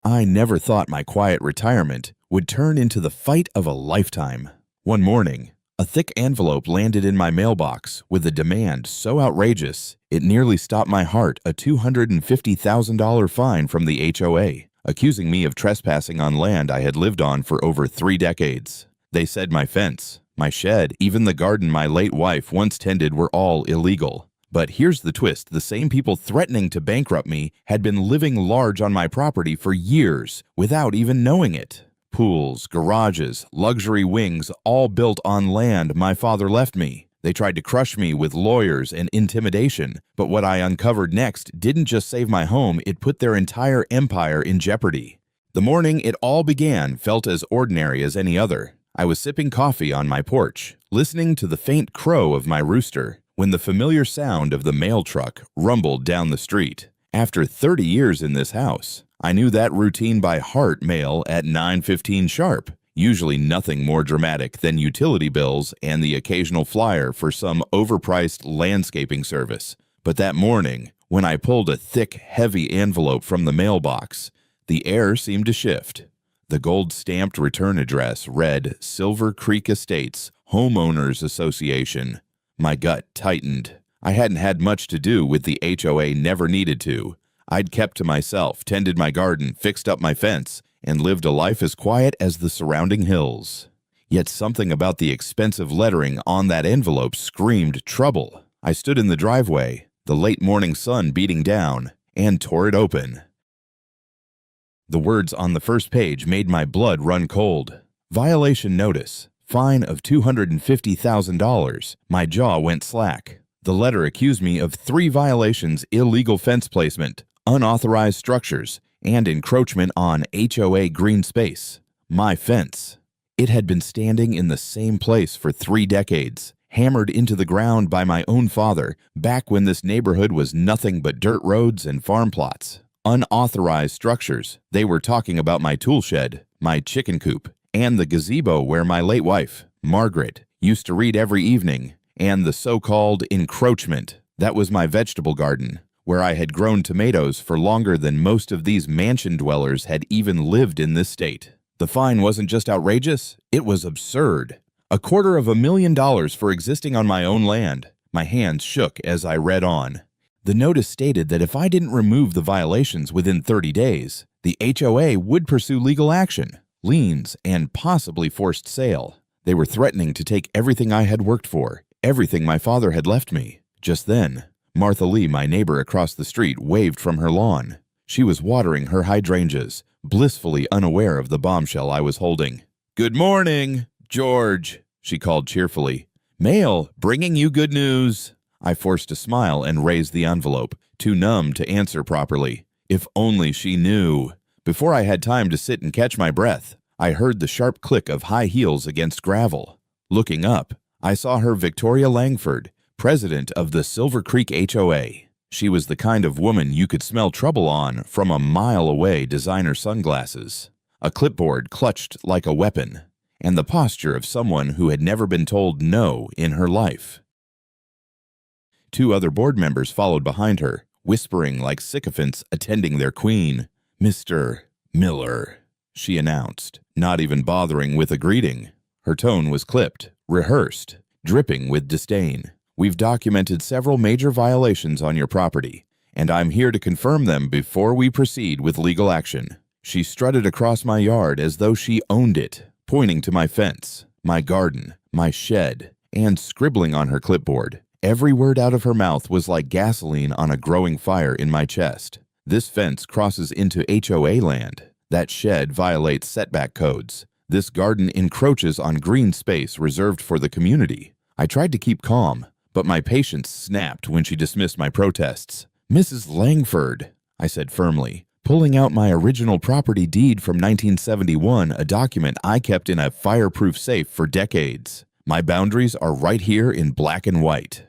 I never thought my quiet retirement would turn into the fight of a lifetime. One morning, a thick envelope landed in my mailbox with a demand so outrageous it nearly stopped my heart, a $250,000 fine from the HOA, accusing me of trespassing on land I had lived on for over 3 decades. They said my fence, my shed, even the garden my late wife once tended were all illegal. But here's the twist: the same people threatening to bankrupt me had been living large on my property for years without even knowing it. Pools, garages, luxury wings, all built on land my father left me. They tried to crush me with lawyers and intimidation, but what I uncovered next didn't just save my home, it put their entire empire in jeopardy. The morning it all began felt as ordinary as any other. I was sipping coffee on my porch, listening to the faint crow of my rooster, when the familiar sound of the mail truck rumbled down the street. After 30 years in this house, I knew that routine by heart. Mail at 9:15 sharp, usually nothing more dramatic than utility bills and the occasional flyer for some overpriced landscaping service. But that morning, when I pulled a thick, heavy envelope from the mailbox, the air seemed to shift. The gold-stamped return address read Silver Creek Estates, Homeowners Association. My gut tightened. I hadn't had much to do with the HOA, never needed to. I'd kept to myself, tended my garden, fixed up my fence, and lived a life as quiet as the surrounding hills. Yet something about the expensive lettering on that envelope screamed trouble. I stood in the driveway, the late morning sun beating down, and tore it open. The words on the first page made my blood run cold. Violation notice. Fine of $250,000. My jaw went slack. The letter accused me of 3 violations: illegal fence placement, unauthorized structures, and encroachment on HOA green space. My fence. It had been standing in the same place for 3 decades, hammered into the ground by my own father, back when this neighborhood was nothing but dirt roads and farm plots. Unauthorized structures. They were talking about my tool shed, my chicken coop, and the gazebo where my late wife, Margaret, used to read every evening, and the so-called encroachment. That was my vegetable garden, where I had grown tomatoes for longer than most of these mansion dwellers had even lived in this state. The fine wasn't just outrageous, it was absurd. $250,000 for existing on my own land. My hands shook as I read on. The notice stated that if I didn't remove the violations within 30 days, the HOA would pursue legal action, liens, and possibly forced sale. They were threatening to take everything I had worked for, everything my father had left me. Just then, Martha Lee, my neighbor across the street, waved from her lawn. She was watering her hydrangeas, blissfully unaware of the bombshell I was holding. "Good morning, George," she called cheerfully. "Mail, bringing you good news." I forced a smile and raised the envelope, too numb to answer properly. If only she knew. Before I had time to sit and catch my breath, I heard the sharp click of high heels against gravel. Looking up, I saw her, Victoria Langford, president of the Silver Creek HOA. She was the kind of woman you could smell trouble on from a mile away. Designer sunglasses, a clipboard clutched like a weapon, and the posture of someone who had never been told no in her life. 2 other board members followed behind her, whispering like sycophants attending their queen. "Mr. Miller," she announced, not even bothering with a greeting. Her tone was clipped, rehearsed, dripping with disdain. "We've documented several major violations on your property, and I'm here to confirm them before we proceed with legal action." She strutted across my yard as though she owned it, pointing to my fence, my garden, my shed, and scribbling on her clipboard. Every word out of her mouth was like gasoline on a growing fire in my chest. This fence crosses into HOA land. That shed violates setback codes. This garden encroaches on green space reserved for the community. I tried to keep calm, but my patience snapped when she dismissed my protests. "Mrs. Langford," I said firmly, pulling out my original property deed from 1971, a document I kept in a fireproof safe for decades. "My boundaries are right here in black and white.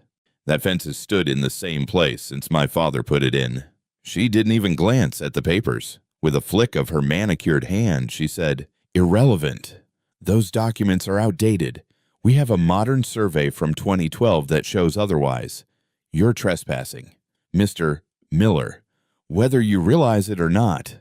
That fence has stood in the same place since my father put it in." She didn't even glance at the papers. With a flick of her manicured hand, she said, "Irrelevant. Those documents are outdated. We have a modern survey from 2012 that shows otherwise. You're trespassing, Mr. Miller, whether you realize it or not."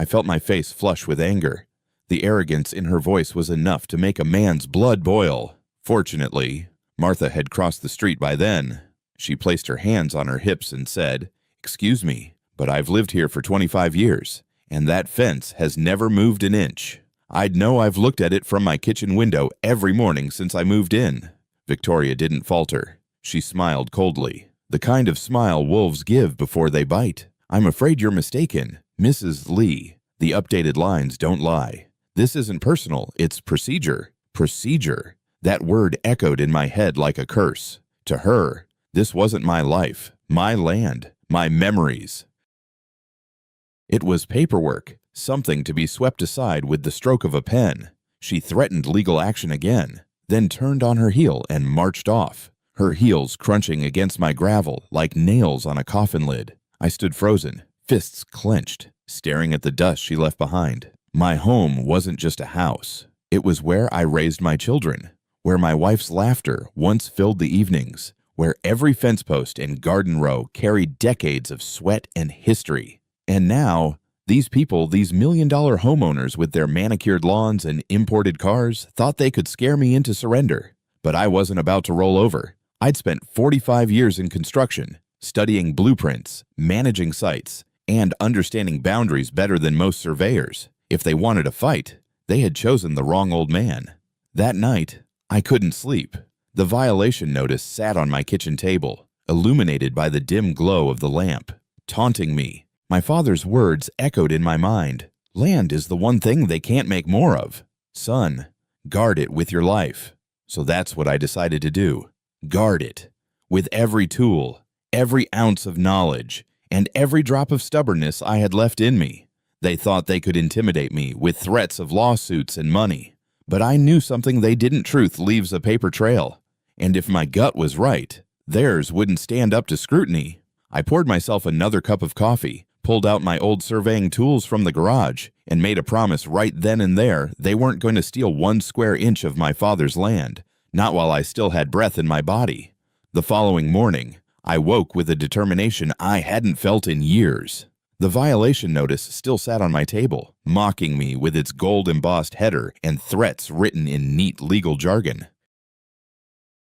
I felt my face flush with anger. The arrogance in her voice was enough to make a man's blood boil. Fortunately, Martha had crossed the street by then. She placed her hands on her hips and said, "Excuse me, but I've lived here for 25 years, and that fence has never moved an inch. I'd know I've looked at it from my kitchen window every morning since I moved in." Victoria didn't falter. She smiled coldly, the kind of smile wolves give before they bite. "I'm afraid you're mistaken, Mrs. Lee. The updated lines don't lie. This isn't personal, it's procedure. Procedure." That word echoed in my head like a curse. To her, this wasn't my life, my land, my memories. It was paperwork, something to be swept aside with the stroke of a pen. She threatened legal action again, then turned on her heel and marched off, her heels crunching against my gravel like nails on a coffin lid. I stood frozen, fists clenched, staring at the dust she left behind. My home wasn't just a house. It was where I raised my children, where my wife's laughter once filled the evenings, where every fence post and garden row carried decades of sweat and history. And now, these people, these million-dollar homeowners with their manicured lawns and imported cars, thought they could scare me into surrender. But I wasn't about to roll over. I'd spent 45 years in construction, studying blueprints, managing sites, and understanding boundaries better than most surveyors. If they wanted a fight, they had chosen the wrong old man. That night, I couldn't sleep. The violation notice sat on my kitchen table, illuminated by the dim glow of the lamp, taunting me. My father's words echoed in my mind. "Land is the one thing they can't make more of. Son, guard it with your life." So that's what I decided to do. Guard it. With every tool, every ounce of knowledge, and every drop of stubbornness I had left in me. They thought they could intimidate me with threats of lawsuits and money. But I knew something they didn't. Truth leaves a paper trail. And if my gut was right, theirs wouldn't stand up to scrutiny. I poured myself another cup of coffee, pulled out my old surveying tools from the garage, and made a promise right then and there they weren't going to steal 1 square inch of my father's land, not while I still had breath in my body. The following morning, I woke with a determination I hadn't felt in years. The violation notice still sat on my table, mocking me with its gold-embossed header and threats written in neat legal jargon.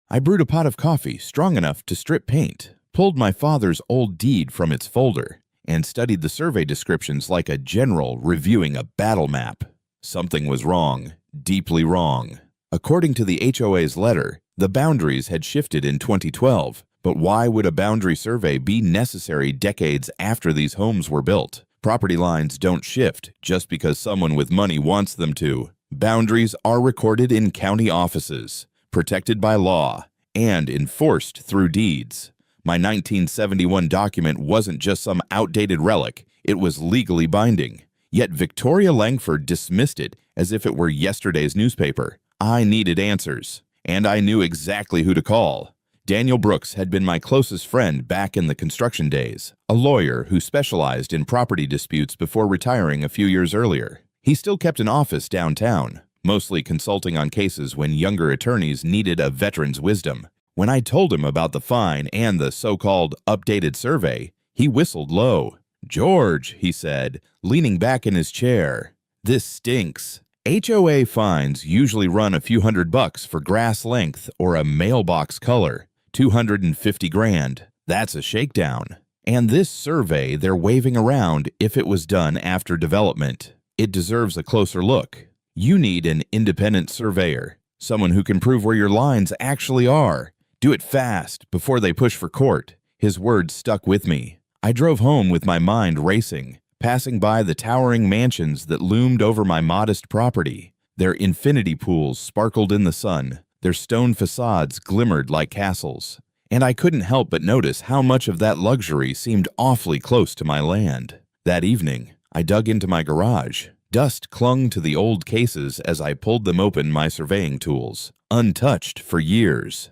I brewed a pot of coffee strong enough to strip paint, pulled my father's old deed from its folder, and studied the survey descriptions like a general reviewing a battle map. Something was wrong, deeply wrong. According to the HOA's letter, the boundaries had shifted in 2012, but why would a boundary survey be necessary decades after these homes were built? Property lines don't shift just because someone with money wants them to. Boundaries are recorded in county offices, protected by law, and enforced through deeds. My 1971 document wasn't just some outdated relic, it was legally binding. Yet Victoria Langford dismissed it as if it were yesterday's newspaper. I needed answers, and I knew exactly who to call. Daniel Brooks had been my closest friend back in the construction days, a lawyer who specialized in property disputes before retiring a few years earlier. He still kept an office downtown, mostly consulting on cases when younger attorneys needed a veteran's wisdom. When I told him about the fine and the so-called updated survey, he whistled low. "George," he said, leaning back in his chair, "this stinks. HOA fines usually run a few $100 for grass length or a mailbox color. 250 grand. That's a shakedown. And this survey they're waving around if it was done after development. It deserves a closer look. You need an independent surveyor, someone who can prove where your lines actually are. Do it fast, before they push for court." His words stuck with me. I drove home with my mind racing, passing by the towering mansions that loomed over my modest property. Their infinity pools sparkled in the sun. Their stone facades glimmered like castles. And I couldn't help but notice how much of that luxury seemed awfully close to my land. That evening, I dug into my garage. Dust clung to the old cases as I pulled them open my surveying tools, untouched for years.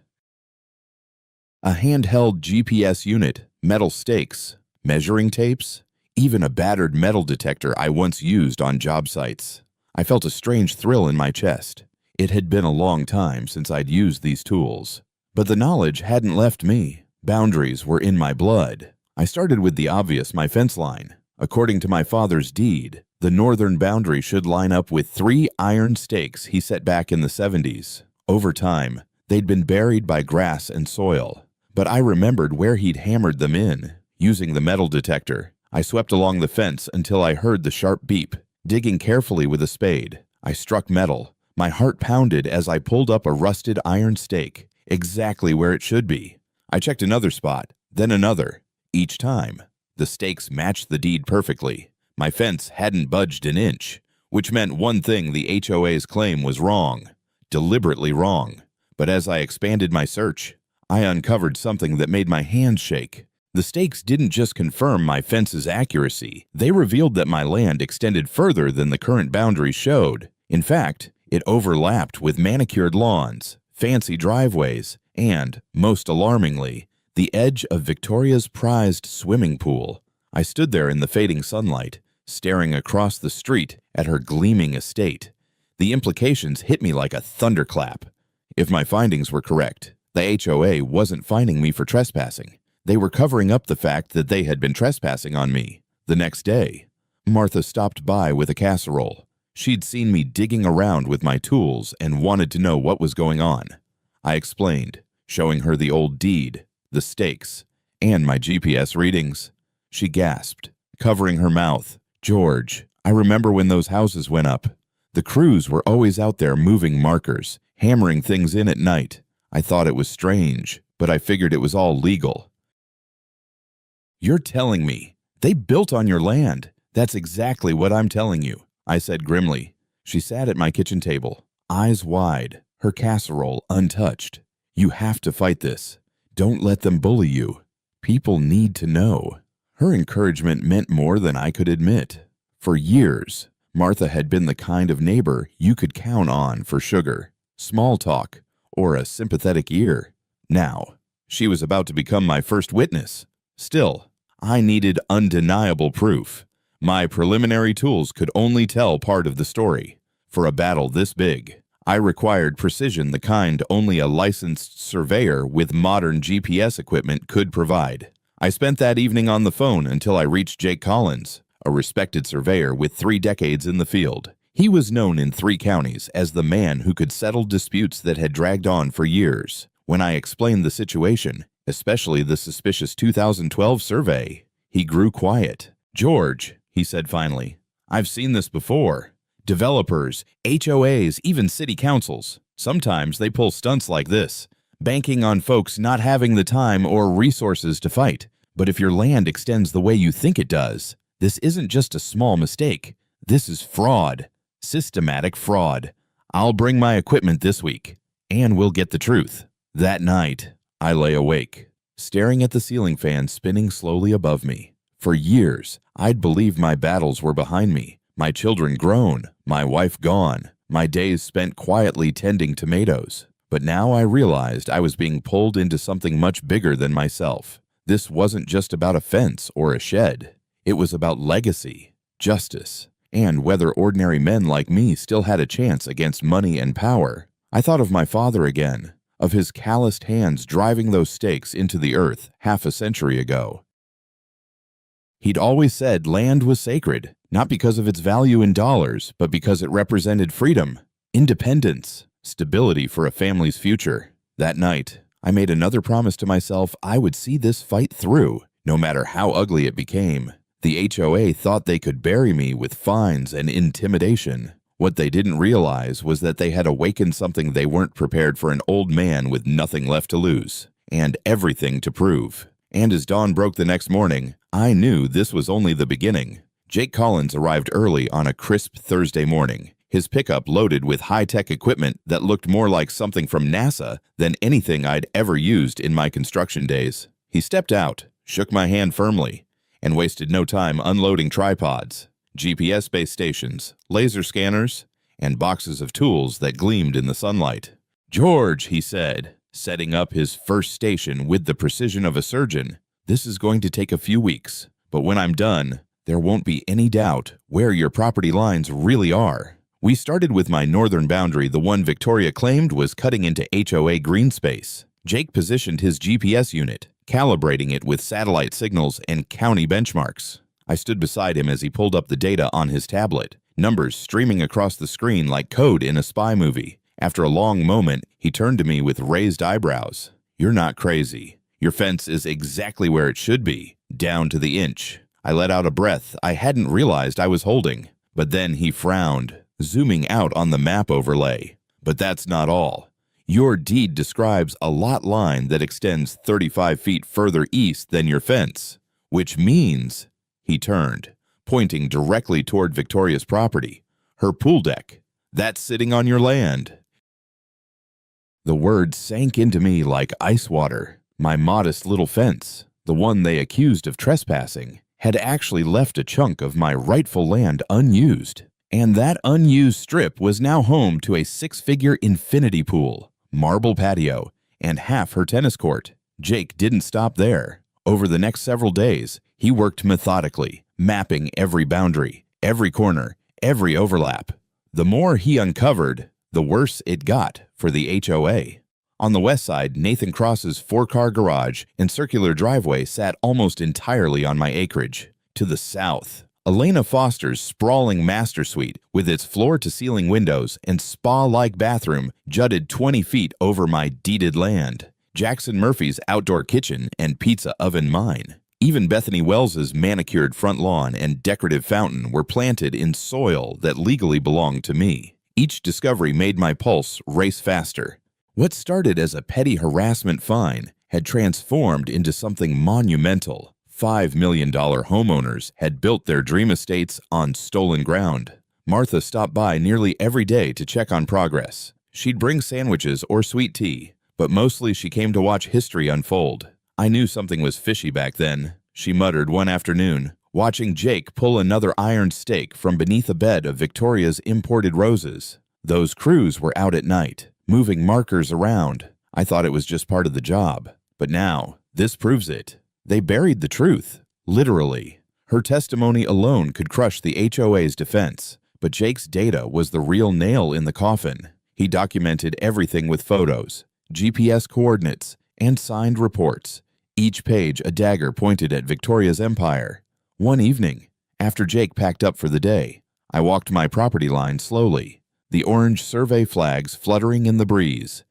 A handheld GPS unit, metal stakes, measuring tapes, even a battered metal detector I once used on job sites. I felt a strange thrill in my chest. It had been a long time since I'd used these tools. But the knowledge hadn't left me. Boundaries were in my blood. I started with the obvious, my fence line. According to my father's deed, The northern boundary should line up with 3 iron stakes he set back in the 70s. Over time, they'd been buried by grass and soil, but I remembered where he'd hammered them in. Using the metal detector, I swept along the fence until I heard the sharp beep. Digging carefully with a spade, I struck metal. My heart pounded as I pulled up a rusted iron stake, exactly where it should be. I checked another spot, then another. Each time, the stakes matched the deed perfectly. My fence hadn't budged an inch, which meant one thing: the HOA's claim was wrong, deliberately wrong. But as I expanded my search, I uncovered something that made my hands shake. The stakes didn't just confirm my fence's accuracy, they revealed that my land extended further than the current boundary showed. In fact, it overlapped with manicured lawns, fancy driveways, and, most alarmingly, the edge of Victoria's prized swimming pool. I stood there in the fading sunlight, staring across the street at her gleaming estate. The implications hit me like a thunderclap. If my findings were correct, the HOA wasn't fining me for trespassing. They were covering up the fact that they had been trespassing on me. The next day, Martha stopped by with a casserole. She'd seen me digging around with my tools and wanted to know what was going on. I explained, showing her the old deed, the stakes, and my GPS readings. She gasped, covering her mouth. "George, I remember when those houses went up. The crews were always out there moving markers, hammering things in at night. I thought it was strange, but I figured it was all legal." "You're telling me they built on your land?" "That's exactly what I'm telling you," I said grimly. She sat at my kitchen table, eyes wide, her casserole untouched. "You have to fight this. Don't let them bully you. People need to know." Her encouragement meant more than I could admit. For years, Martha had been the kind of neighbor you could count on for sugar, small talk, or a sympathetic ear. Now, she was about to become my first witness. Still, I needed undeniable proof. My preliminary tools could only tell part of the story. For a battle this big, I required precision, the kind only a licensed surveyor with modern GPS equipment could provide. I spent that evening on the phone until I reached Jake Collins, a respected surveyor with 3 decades in the field. He was known in 3 counties as the man who could settle disputes that had dragged on for years. When I explained the situation, especially the suspicious 2012 survey, he grew quiet. "George," he said finally, "I've seen this before. Developers, HOAs, even city councils. Sometimes they pull stunts like this, banking on folks not having the time or resources to fight. But if your land extends the way you think it does, this isn't just a small mistake. This is fraud. Systematic fraud. I'll bring my equipment this week, and we'll get the truth." That night, I lay awake, staring at the ceiling fan spinning slowly above me. For years, I'd believed my battles were behind me. My children grown, my wife gone, my days spent quietly tending tomatoes. But now I realized I was being pulled into something much bigger than myself. This wasn't just about a fence or a shed. It was about legacy, justice, and whether ordinary men like me still had a chance against money and power. I thought of my father again, of his calloused hands driving those stakes into the earth half a century ago. He'd always said land was sacred, not because of its value in dollars, but because it represented freedom, independence, stability for a family's future. That night, I made another promise to myself: I would see this fight through, no matter how ugly it became. The HOA thought they could bury me with fines and intimidation. What they didn't realize was that they had awakened something they weren't prepared for: an old man with nothing left to lose and everything to prove. And as dawn broke the next morning, I knew this was only the beginning. Jake Collins arrived early on a crisp Thursday morning, his pickup loaded with high-tech equipment that looked more like something from NASA than anything I'd ever used in my construction days. He stepped out, shook my hand firmly, and wasted no time unloading tripods, GPS base stations, laser scanners, and boxes of tools that gleamed in the sunlight. "George," he said, setting up his first station with the precision of a surgeon, "this is going to take a few weeks, but when I'm done, there won't be any doubt where your property lines really are." We started with my northern boundary, the one Victoria claimed was cutting into HOA green space. Jake positioned his GPS unit, calibrating it with satellite signals and county benchmarks. I stood beside him as he pulled up the data on his tablet, numbers streaming across the screen like code in a spy movie. After a long moment, he turned to me with raised eyebrows. "You're not crazy. Your fence is exactly where it should be, down to the inch." I let out a breath I hadn't realized I was holding. But then he frowned, zooming out on the map overlay. "But that's not all. Your deed describes a lot line that extends 35 feet further east than your fence, which means," he turned, pointing directly toward Victoria's property, "her pool deck. That's sitting on your land." The words sank into me like ice water. My modest little fence, the one they accused of trespassing, had actually left a chunk of my rightful land unused. And that unused strip was now home to a six-figure infinity pool, marble patio, and half her tennis court. Jake didn't stop there. Over the next several days, he worked methodically, mapping every boundary, every corner, every overlap. The more he uncovered, the worse it got for the HOA. On the west side, Nathan Cross's four-car garage and circular driveway sat almost entirely on my acreage. To the south, Elena Foster's sprawling master suite with its floor-to-ceiling windows and spa-like bathroom jutted 20 feet over my deeded land. Jackson Murphy's outdoor kitchen and pizza oven mine. Even Bethany Wells's manicured front lawn and decorative fountain were planted in soil that legally belonged to me. Each discovery made my pulse race faster. What started as a petty harassment fine had transformed into something monumental. $5 million homeowners had built their dream estates on stolen ground. Martha stopped by nearly every day to check on progress. She'd bring sandwiches or sweet tea, but mostly she came to watch history unfold. I knew something was fishy back then, she muttered one afternoon, watching Jake pull another iron stake from beneath a bed of Victoria's imported roses. Those crews were out at night, moving markers around. I thought it was just part of the job. But now, this proves it. They buried the truth, literally. Her testimony alone could crush the HOA's defense, but Jake's data was the real nail in the coffin. He documented everything with photos, GPS coordinates, and signed reports. Each page a dagger pointed at Victoria's empire. One evening, after Jake packed up for the day, I walked my property line slowly, the orange survey flags fluttering in the breeze.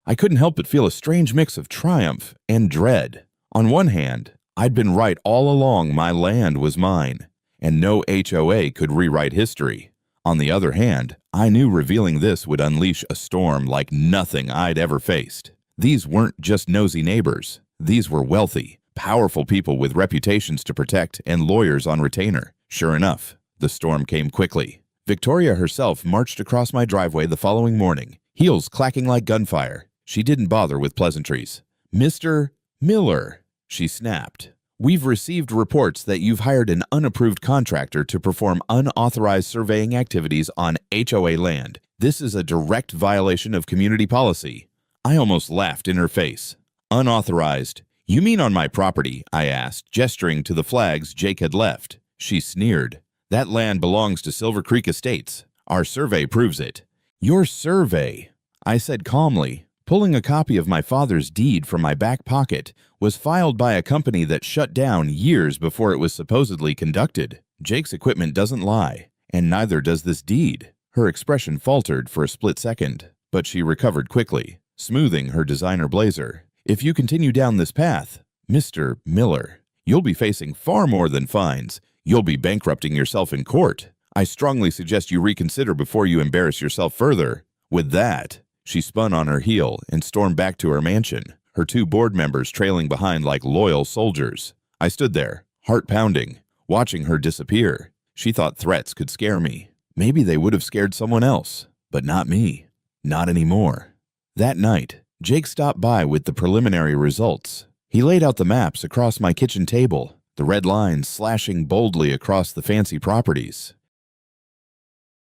I couldn't help but feel a strange mix of triumph and dread. On one hand, I'd been right all along my land was mine, and no HOA could rewrite history. On the other hand, I knew revealing this would unleash a storm like nothing I'd ever faced. These weren't just nosy neighbors. These were wealthy, powerful people with reputations to protect and lawyers on retainer. Sure enough, the storm came quickly. Victoria herself marched across my driveway the following morning, heels clacking like gunfire. She didn't bother with pleasantries. "Mr. Miller," she snapped, "we've received reports that you've hired an unapproved contractor to perform unauthorized surveying activities on HOA land. This is a direct violation of community policy." I almost laughed in her face. "Unauthorized? You mean on my property?" I asked, gesturing to the flags Jake had left. She sneered. "That land belongs to Silver Creek Estates. Our survey proves it." "Your survey," I said calmly, pulling a copy of my father's deed from my back pocket, "was filed by a company that shut down years before it was supposedly conducted. Jake's equipment doesn't lie, and neither does this deed." Her expression faltered for a split second, but she recovered quickly, smoothing her designer blazer. "If you continue down this path, Mr. Miller, you'll be facing far more than fines. You'll be bankrupting yourself in court. I strongly suggest you reconsider before you embarrass yourself further." With that, she spun on her heel and stormed back to her mansion, her two board members trailing behind like loyal soldiers. I stood there, heart pounding, watching her disappear. She thought threats could scare me. Maybe they would have scared someone else, but not me. Not anymore. That night, Jake stopped by with the preliminary results. He laid out the maps across my kitchen table, the red lines slashing boldly across the fancy properties.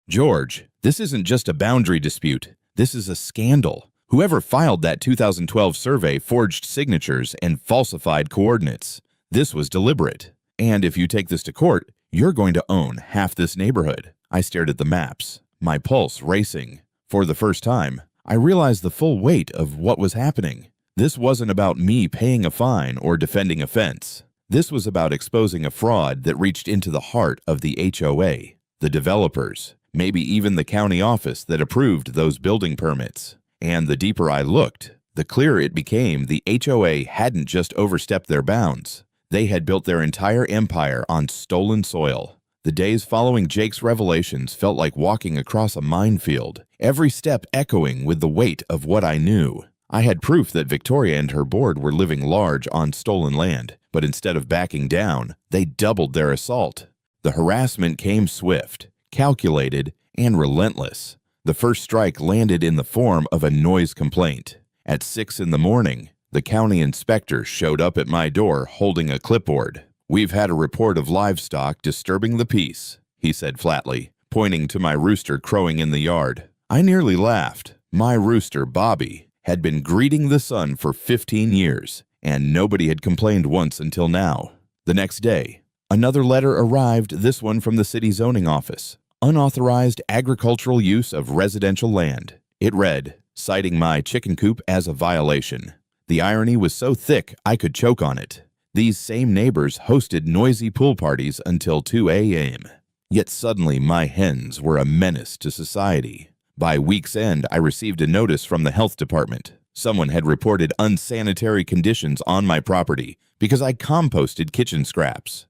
"George, this isn't just a boundary dispute. This is a scandal. Whoever filed that 2012 survey forged signatures and falsified coordinates. This was deliberate. And if you take this to court, you're going to own half this neighborhood." I stared at the maps, my pulse racing. For the first time, I realized the full weight of what was happening. This wasn't about me paying a fine or defending a fence. This was about exposing a fraud that reached into the heart of the HOA, the developers, maybe even the county office that approved those building permits. And the deeper I looked, the clearer it became the HOA hadn't just overstepped their bounds. They had built their entire empire on stolen soil. The days following Jake's revelations felt like walking across a minefield, every step echoing with the weight of what I knew. I had proof that Victoria and her board were living large on stolen land, but instead of backing down, they doubled their assault. The harassment came swift, calculated, and relentless. The first strike landed in the form of a noise complaint. At 6 in the morning, the county inspector showed up at my door holding a clipboard. "We've had a report of livestock disturbing the peace," he said flatly, pointing to my rooster crowing in the yard. I nearly laughed. My rooster, Bobby, had been greeting the sun for 15 years, and nobody had complained once until now. The next day, another letter arrived, this one from the city zoning office. Unauthorized agricultural use of residential land. It read, citing my chicken coop as a violation. The irony was so thick I could choke on it. These same neighbors hosted noisy pool parties until 2 a.m. Yet suddenly my hens were a menace to society. By week's end, I received a notice from the health department. Someone had reported unsanitary conditions on my property because I composted kitchen scraps.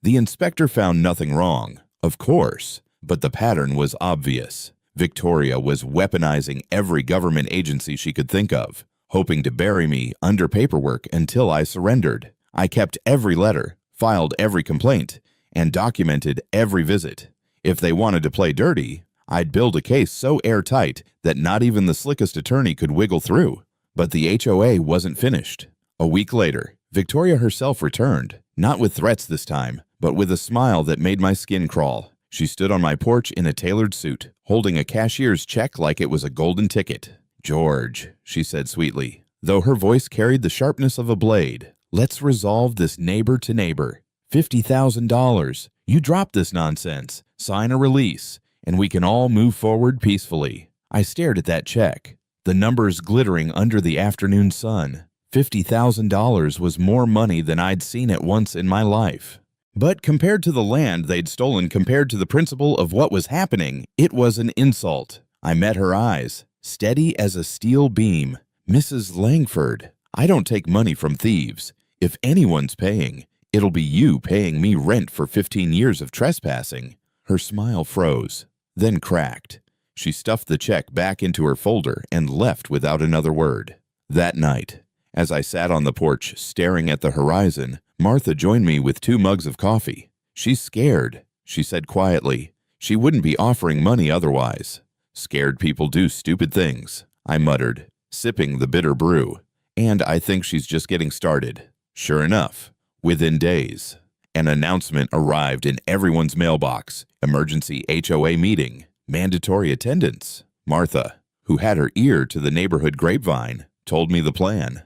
The inspector found nothing wrong, of course, but the pattern was obvious. Victoria was weaponizing every government agency she could think of, hoping to bury me under paperwork until I surrendered. I kept every letter, filed every complaint, and documented every visit. If they wanted to play dirty, I'd build a case so airtight that not even the slickest attorney could wiggle through. But the HOA wasn't finished. A week later, Victoria herself returned, not with threats this time, but with a smile that made my skin crawl. She stood on my porch in a tailored suit, holding a cashier's check like it was a golden ticket. "George," she said sweetly, though her voice carried the sharpness of a blade, "let's resolve this neighbor to neighbor. $50,000. You drop this nonsense, sign a release, and we can all move forward peacefully." I stared at that check, the numbers glittering under the afternoon sun. $50,000 was more money than I'd seen at once in my life. But compared to the land they'd stolen, compared to the principle of what was happening, it was an insult. I met her eyes, steady as a steel beam. "Mrs. Langford, I don't take money from thieves. If anyone's paying, it'll be you paying me rent for 15 years of trespassing." Her smile froze, then cracked. She stuffed the check back into her folder and left without another word. That night, as I sat on the porch staring at the horizon, Martha joined me with 2 mugs of coffee. "She's scared," she said quietly. "She wouldn't be offering money otherwise." "Scared people do stupid things," I muttered, sipping the bitter brew. "And I think she's just getting started." Sure enough, within days, an announcement arrived in everyone's mailbox. Emergency HOA meeting, mandatory attendance. Martha, who had her ear to the neighborhood grapevine, told me the plan.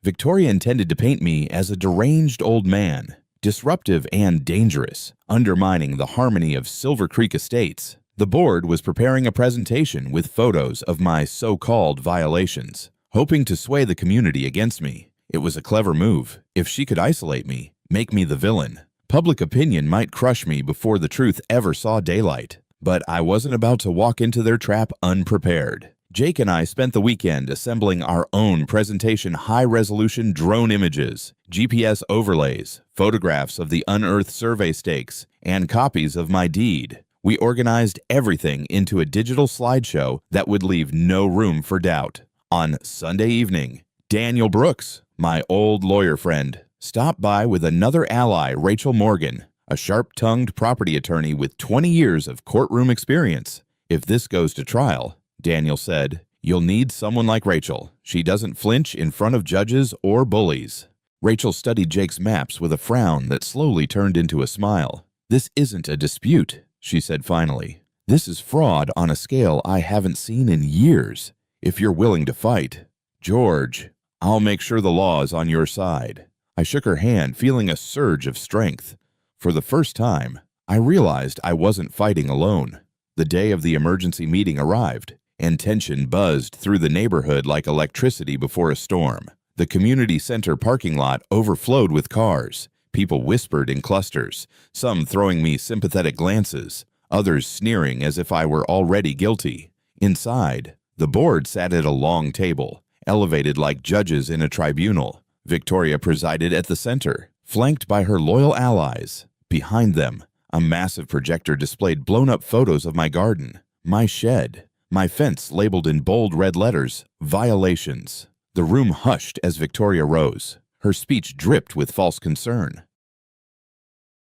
Victoria intended to paint me as a deranged old man, disruptive and dangerous, undermining the harmony of Silver Creek Estates. The board was preparing a presentation with photos of my so-called violations, hoping to sway the community against me. It was a clever move. If she could isolate me, make me the villain, public opinion might crush me before the truth ever saw daylight. But I wasn't about to walk into their trap unprepared. Jake and I spent the weekend assembling our own presentation high-resolution drone images, GPS overlays, photographs of the unearthed survey stakes, and copies of my deed. We organized everything into a digital slideshow that would leave no room for doubt. On Sunday evening, Daniel Brooks, my old lawyer friend, stopped by with another ally, Rachel Morgan, a sharp-tongued property attorney with 20 years of courtroom experience. "If this goes to trial," Daniel said, "you'll need someone like Rachel. She doesn't flinch in front of judges or bullies." Rachel studied Jake's maps with a frown that slowly turned into a smile. "This isn't a dispute," she said finally. "This is fraud on a scale I haven't seen in years. If you're willing to fight, George, I'll make sure the law is on your side." I shook her hand, feeling a surge of strength. For the first time, I realized I wasn't fighting alone. The day of the emergency meeting arrived, and tension buzzed through the neighborhood like electricity before a storm. The community center parking lot overflowed with cars. People whispered in clusters, some throwing me sympathetic glances, others sneering as if I were already guilty. Inside, the board sat at a long table, elevated like judges in a tribunal. Victoria presided at the center, flanked by her loyal allies. Behind them, a massive projector displayed blown-up photos of my garden, my shed, my fence labeled in bold red letters, "Violations." The room hushed as Victoria rose. Her speech dripped with false concern.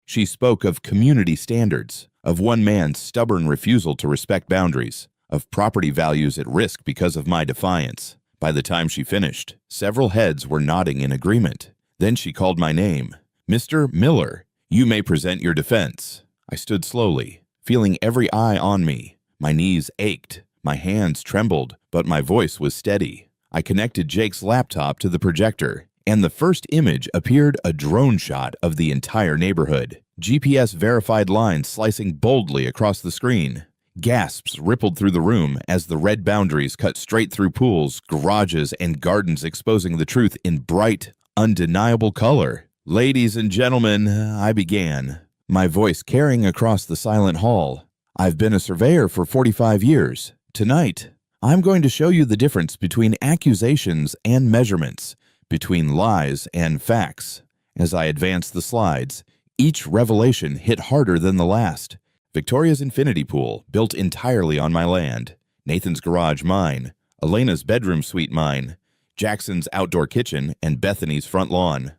She spoke of community standards, of one man's stubborn refusal to respect boundaries, of property values at risk because of my defiance. By the time she finished, several heads were nodding in agreement. Then she called my name. "Mr. Miller, you may present your defense." I stood slowly, feeling every eye on me. My knees ached, my hands trembled, but my voice was steady. I connected Jake's laptop to the projector, and the first image appeared, a drone shot of the entire neighborhood. GPS-verified lines slicing boldly across the screen. Gasps rippled through the room as the red boundaries cut straight through pools, garages, and gardens, exposing the truth in bright, undeniable color. "Ladies and gentlemen," I began, my voice carrying across the silent hall. "I've been a surveyor for 45 years. Tonight, I'm going to show you the difference between accusations and measurements, between lies and facts." As I advanced the slides, each revelation hit harder than the last. Victoria's infinity pool, built entirely on my land. Nathan's garage, mine. Elena's bedroom suite, mine. Jackson's outdoor kitchen and Bethany's front lawn,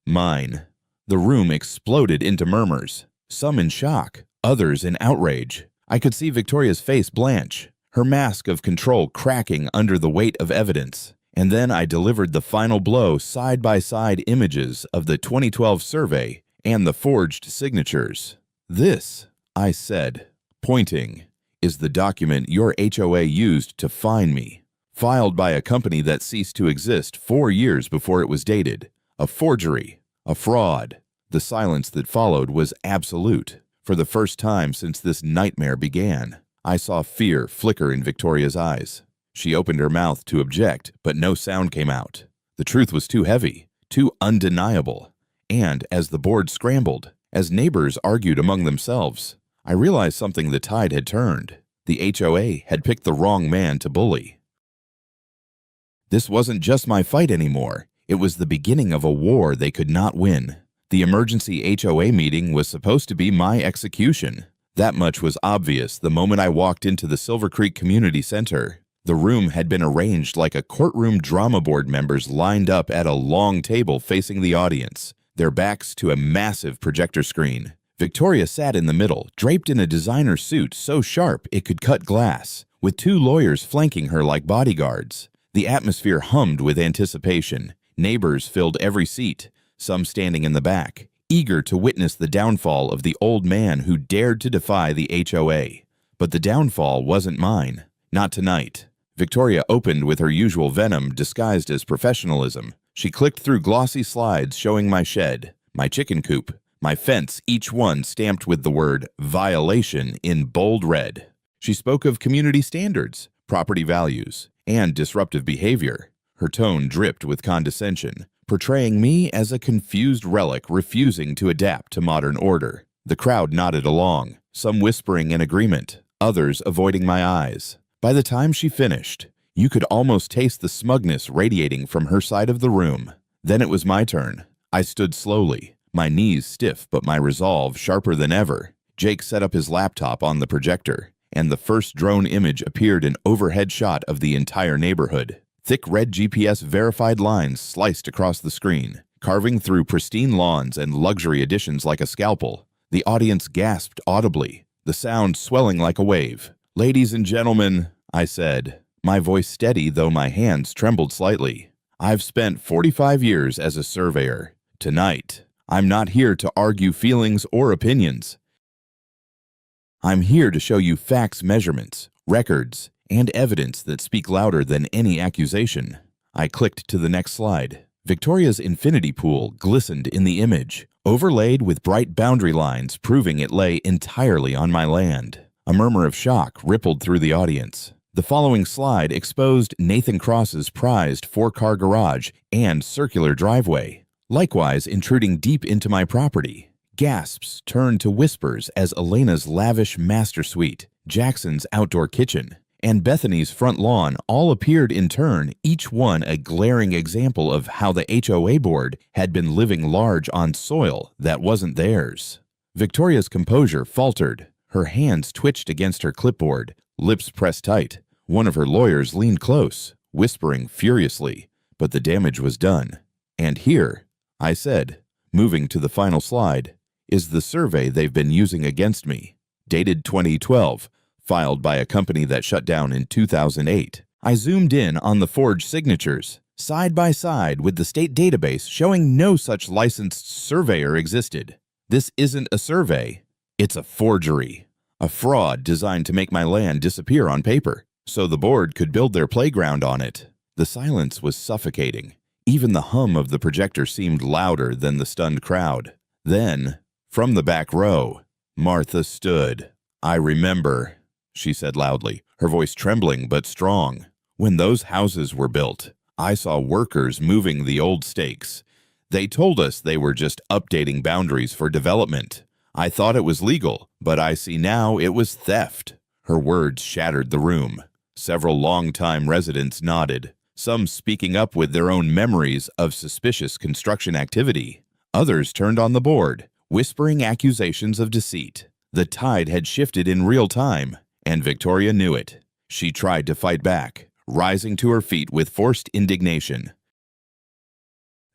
mine. The room exploded into murmurs, some in shock, others in outrage. I could see Victoria's face blanch, her mask of control cracking under the weight of evidence. And then I delivered the final blow, side-by-side images of the 2012 survey and the forged signatures. "This," I said, pointing, "is the document your HOA used to fine me, filed by a company that ceased to exist 4 years before it was dated. A forgery, a fraud." The silence that followed was absolute. For the first time since this nightmare began, I saw fear flicker in Victoria's eyes. She opened her mouth to object, but no sound came out. The truth was too heavy, too undeniable. And as the board scrambled, as neighbors argued among themselves, I realized something. The tide had turned. The HOA had picked the wrong man to bully. This wasn't just my fight anymore. It was the beginning of a war they could not win. The emergency HOA meeting was supposed to be my execution. That much was obvious the moment I walked into the Silver Creek Community Center. The room had been arranged like a courtroom. Drama board members lined up at a long table facing the audience, their backs to a massive projector screen. Victoria sat in the middle, draped in a designer suit so sharp it could cut glass, with 2 lawyers flanking her like bodyguards. The atmosphere hummed with anticipation. Neighbors filled every seat, some standing in the back, eager to witness the downfall of the old man who dared to defy the HOA. But the downfall wasn't mine. Not tonight. Victoria opened with her usual venom disguised as professionalism. She clicked through glossy slides showing my shed, my chicken coop, my fence, each one stamped with the word "violation" in bold red. She spoke of community standards, property values, and disruptive behavior. Her tone dripped with condescension, portraying me as a confused relic refusing to adapt to modern order. The crowd nodded along, some whispering in agreement, others avoiding my eyes. By the time she finished, you could almost taste the smugness radiating from her side of the room. Then it was my turn. I stood slowly, my knees stiff but my resolve sharper than ever. Jake set up his laptop on the projector, and the first drone image appeared, an overhead shot of the entire neighborhood. Thick red GPS-verified lines sliced across the screen, carving through pristine lawns and luxury additions like a scalpel. The audience gasped audibly, the sound swelling like a wave. "Ladies and gentlemen," I said, my voice steady though my hands trembled slightly, "I've spent 45 years as a surveyor. Tonight, I'm not here to argue feelings or opinions. I'm here to show you facts, measurements, records, and evidence that speak louder than any accusation." I clicked to the next slide. Victoria's infinity pool glistened in the image, overlaid with bright boundary lines proving it lay entirely on my land. A murmur of shock rippled through the audience. The following slide exposed Nathan Cross's prized 4-car garage and circular driveway, likewise intruding deep into my property. Gasps turned to whispers as Elena's lavish master suite, Jackson's outdoor kitchen, and Bethany's front lawn all appeared in turn, each one a glaring example of how the HOA board had been living large on soil that wasn't theirs. Victoria's composure faltered. Her hands twitched against her clipboard, lips pressed tight. One of her lawyers leaned close, whispering furiously, but the damage was done. "And here," I said, moving to the final slide, "is the survey they've been using against me. Dated 2012, filed by a company that shut down in 2008. I zoomed in on the forged signatures, side by side with the state database showing no such licensed surveyor existed. This isn't a survey, it's a forgery. A fraud designed to make my land disappear on paper, so the board could build their playground on it." The silence was suffocating. Even the hum of the projector seemed louder than the stunned crowd. Then, from the back row, Martha stood. "I remember," she said loudly, her voice trembling but strong. "When those houses were built, I saw workers moving the old stakes. They told us they were just updating boundaries for development. I thought it was legal, but I see now it was theft." Her words shattered the room. Several longtime residents nodded, some speaking up with their own memories of suspicious construction activity. Others turned on the board, whispering accusations of deceit. The tide had shifted in real time, and Victoria knew it. She tried to fight back, rising to her feet with forced indignation.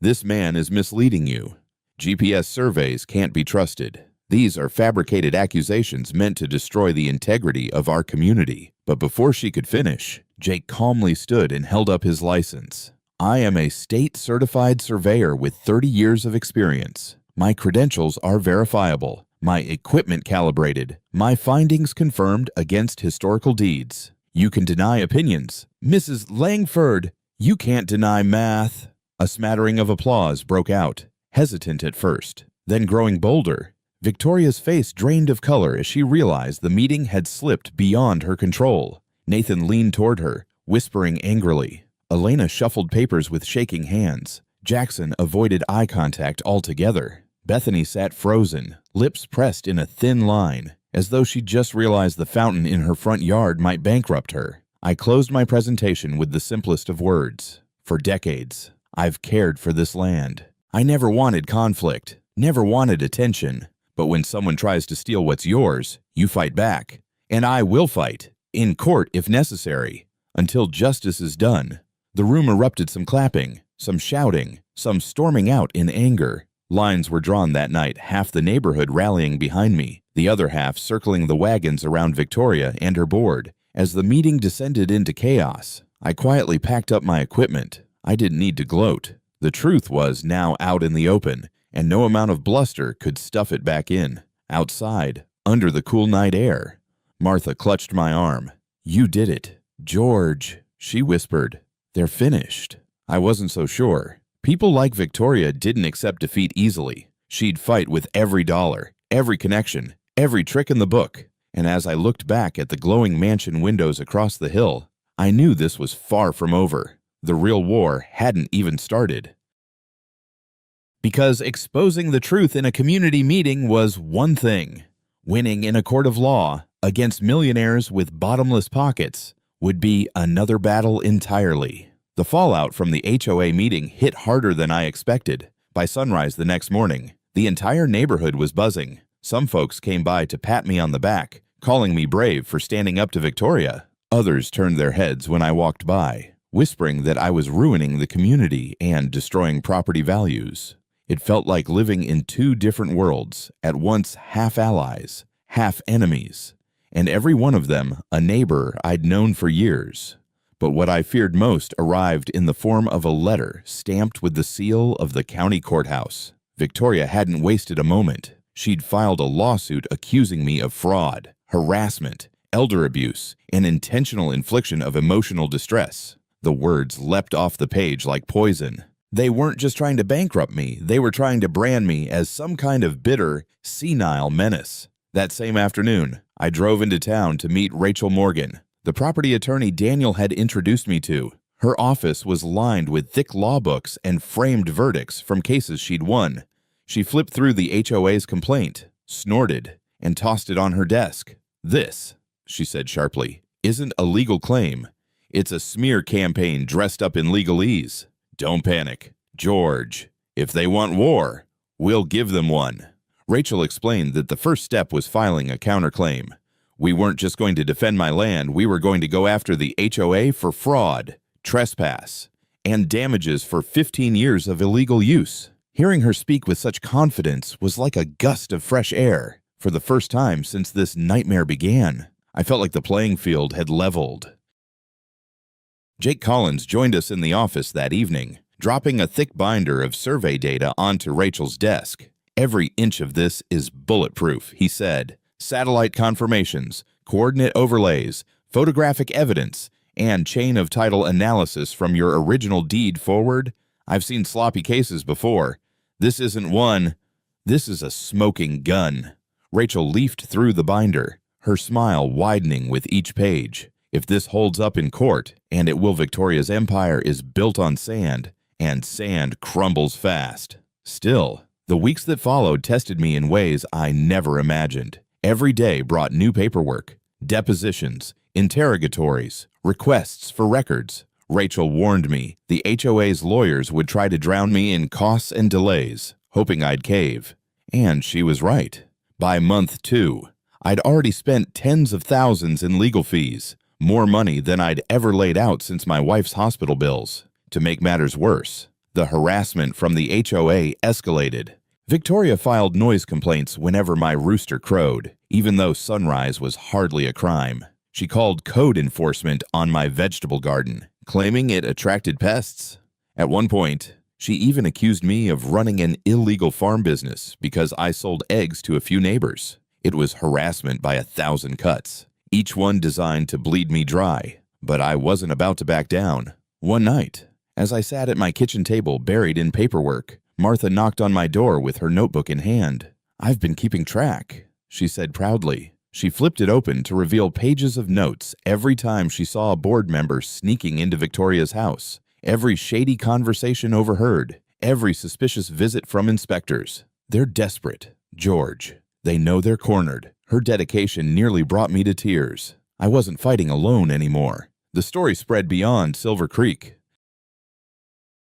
"This man is misleading you. GPS surveys can't be trusted. These are fabricated accusations meant to destroy the integrity of our community." But before she could finish, Jake calmly stood and held up his license. "I am a state-certified surveyor with 30 years of experience. My credentials are verifiable, my equipment calibrated, my findings confirmed against historical deeds. You can deny opinions. Mrs. Langford, you can't deny math." A smattering of applause broke out, hesitant at first, then growing bolder. Victoria's face drained of color as she realized the meeting had slipped beyond her control. Nathan leaned toward her, whispering angrily. Elena shuffled papers with shaking hands. Jackson avoided eye contact altogether. Bethany sat frozen, lips pressed in a thin line, as though she just realized the fountain in her front yard might bankrupt her. I closed my presentation with the simplest of words. For decades, I've cared for this land. I never wanted conflict, never wanted attention. But when someone tries to steal what's yours, you fight back. And I will fight, in court if necessary, until justice is done. The room erupted some clapping, some shouting, some storming out in anger. Lines were drawn that night, half the neighborhood rallying behind me, the other half circling the wagons around Victoria and her board. As the meeting descended into chaos, I quietly packed up my equipment. I didn't need to gloat. The truth was now out in the open, and no amount of bluster could stuff it back in. Outside, under the cool night air, Martha clutched my arm. "You did it, George," she whispered. "They're finished." I wasn't so sure. People like Victoria didn't accept defeat easily. She'd fight with every dollar, every connection, every trick in the book. And as I looked back at the glowing mansion windows across the hill, I knew this was far from over. The real war hadn't even started. Because exposing the truth in a community meeting was one thing, winning in a court of law against millionaires with bottomless pockets would be another battle entirely. The fallout from the HOA meeting hit harder than I expected. By sunrise the next morning, the entire neighborhood was buzzing. Some folks came by to pat me on the back, calling me brave for standing up to Victoria. Others turned their heads when I walked by, whispering that I was ruining the community and destroying property values. It felt like living in two different worlds, at once half allies, half enemies, and every one of them a neighbor I'd known for years. But what I feared most arrived in the form of a letter stamped with the seal of the county courthouse. Victoria hadn't wasted a moment. She'd filed a lawsuit accusing me of fraud, harassment, elder abuse, and intentional infliction of emotional distress. The words leapt off the page like poison. They weren't just trying to bankrupt me, they were trying to brand me as some kind of bitter, senile menace. That same afternoon, I drove into town to meet Rachel Morgan, the property attorney Daniel had introduced me to. Her office was lined with thick law books and framed verdicts from cases she'd won. She flipped through the HOA's complaint, snorted, and tossed it on her desk. "This," she said sharply, "isn't a legal claim. It's a smear campaign dressed up in legalese. Don't panic. George, if they want war, we'll give them one." Rachel explained that the first step was filing a counterclaim. We weren't just going to defend my land, we were going to go after the HOA for fraud, trespass, and damages for 15 years of illegal use. Hearing her speak with such confidence was like a gust of fresh air. For the first time since this nightmare began, I felt like the playing field had leveled. Jake Collins joined us in the office that evening, dropping a thick binder of survey data onto Rachel's desk. "Every inch of this is bulletproof," he said. "Satellite confirmations, coordinate overlays, photographic evidence, and chain of title analysis from your original deed forward. I've seen sloppy cases before. This isn't one. This is a smoking gun." Rachel leafed through the binder, her smile widening with each page. "If this holds up in court, and it will, Victoria's empire is built on sand, and sand crumbles fast." Still, the weeks that followed tested me in ways I never imagined. Every day brought new paperwork, depositions, interrogatories, requests for records. Rachel warned me the HOA's lawyers would try to drown me in costs and delays, hoping I'd cave. And she was right. By month 2, I'd already spent tens of thousands in legal fees, more money than I'd ever laid out since my wife's hospital bills. To make matters worse, the harassment from the HOA escalated. Victoria filed noise complaints whenever my rooster crowed, even though sunrise was hardly a crime. She called code enforcement on my vegetable garden, claiming it attracted pests. At one point, she even accused me of running an illegal farm business because I sold eggs to a few neighbors. It was harassment by 1,000 cuts, each one designed to bleed me dry. But I wasn't about to back down. One night, as I sat at my kitchen table buried in paperwork, Martha knocked on my door with her notebook in hand. "I've been keeping track," she said proudly. She flipped it open to reveal pages of notes every time she saw a board member sneaking into Victoria's house, every shady conversation overheard, every suspicious visit from inspectors. "They're desperate, George. They know they're cornered." Her dedication nearly brought me to tears. I wasn't fighting alone anymore. The story spread beyond Silver Creek.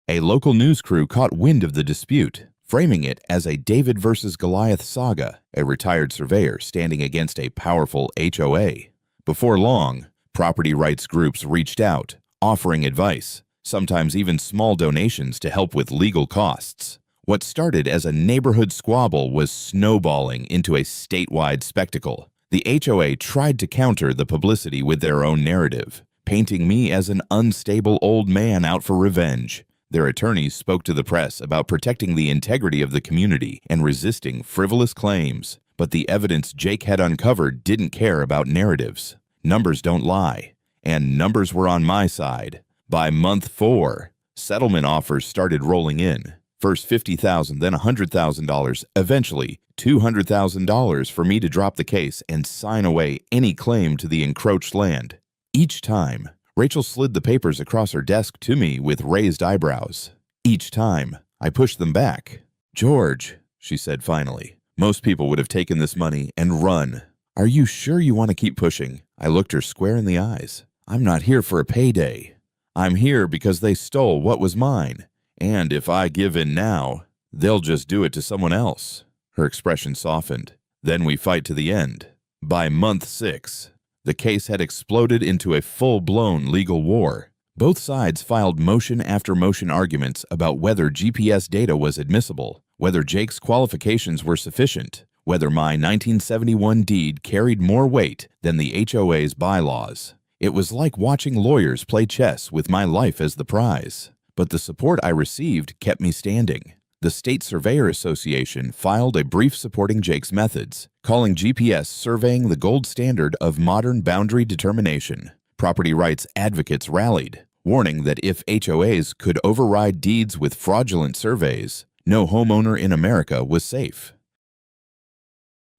A local news crew caught wind of the dispute, framing it as a David versus Goliath saga, a retired surveyor standing against a powerful HOA. Before long, property rights groups reached out, offering advice, sometimes even small donations to help with legal costs. What started as a neighborhood squabble was snowballing into a statewide spectacle. The HOA tried to counter the publicity with their own narrative, painting me as an unstable old man out for revenge. Their attorneys spoke to the press about protecting the integrity of the community and resisting frivolous claims. But the evidence Jake had uncovered didn't care about narratives. Numbers don't lie, and numbers were on my side. By month 4, settlement offers started rolling in. First $50,000, then $100,000, eventually $200,000 for me to drop the case and sign away any claim to the encroached land. Each time, Rachel slid the papers across her desk to me with raised eyebrows. Each time, I pushed them back. "George," she said finally, "most people would have taken this money and run. Are you sure you want to keep pushing?" I looked her square in the eyes. "I'm not here for a payday. I'm here because they stole what was mine. And if I give in now, they'll just do it to someone else." Her expression softened. "Then we fight to the end." By month 6, the case had exploded into a full-blown legal war. Both sides filed motion after motion arguments about whether GPS data was admissible, whether Jake's qualifications were sufficient, whether my 1971 deed carried more weight than the HOA's bylaws. It was like watching lawyers play chess with my life as the prize. But the support I received kept me standing. The State Surveyor Association filed a brief supporting Jake's methods, calling GPS surveying the gold standard of modern boundary determination. Property rights advocates rallied, warning that if HOAs could override deeds with fraudulent surveys, no homeowner in America was safe.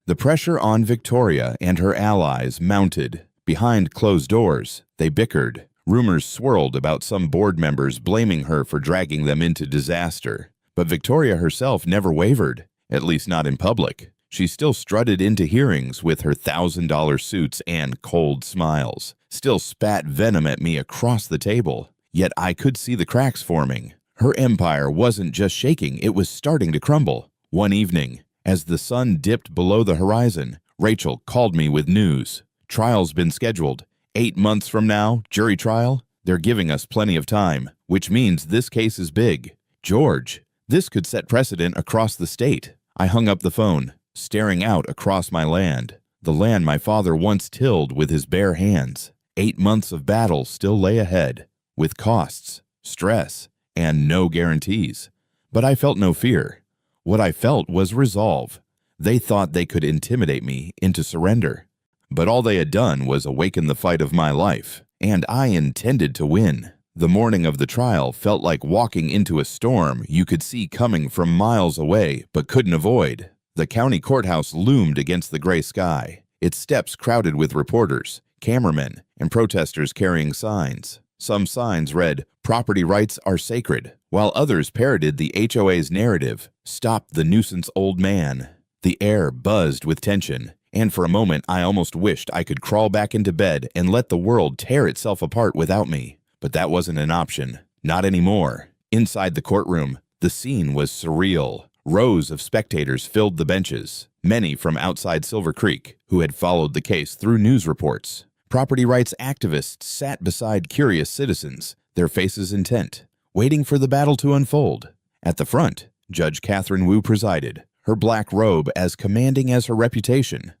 The pressure on Victoria and her allies mounted. Behind closed doors, they bickered. Rumors swirled about some board members blaming her for dragging them into disaster. But Victoria herself never wavered, at least not in public. She still strutted into hearings with her $1,000 suits and cold smiles, still spat venom at me across the table. Yet I could see the cracks forming. Her empire wasn't just shaking, it was starting to crumble. One evening, as the sun dipped below the horizon, Rachel called me with news. Trial's been scheduled. 8 months from now, jury trial. They're giving us plenty of time, which means this case is big. George, this could set precedent across the state. I hung up the phone, staring out across my land, the land my father once tilled with his bare hands. 8 months of battle still lay ahead, with costs, stress, and no guarantees. But I felt no fear. What I felt was resolve. They thought they could intimidate me into surrender. But all they had done was awaken the fight of my life, and I intended to win. The morning of the trial felt like walking into a storm you could see coming from miles away but couldn't avoid. The county courthouse loomed against the gray sky, its steps crowded with reporters, cameramen, and protesters carrying signs. Some signs read, "Property rights are sacred," while others parroted the HOA's narrative, "Stop the nuisance old man." The air buzzed with tension, and for a moment I almost wished I could crawl back into bed and let the world tear itself apart without me. But that wasn't an option. Not anymore. Inside the courtroom, the scene was surreal. Rows of spectators filled the benches, many from outside Silver Creek, who had followed the case through news reports. Property rights activists sat beside curious citizens, their faces intent, waiting for the battle to unfold. At the front, Judge Catherine Wu presided, her black robe as commanding as her reputation.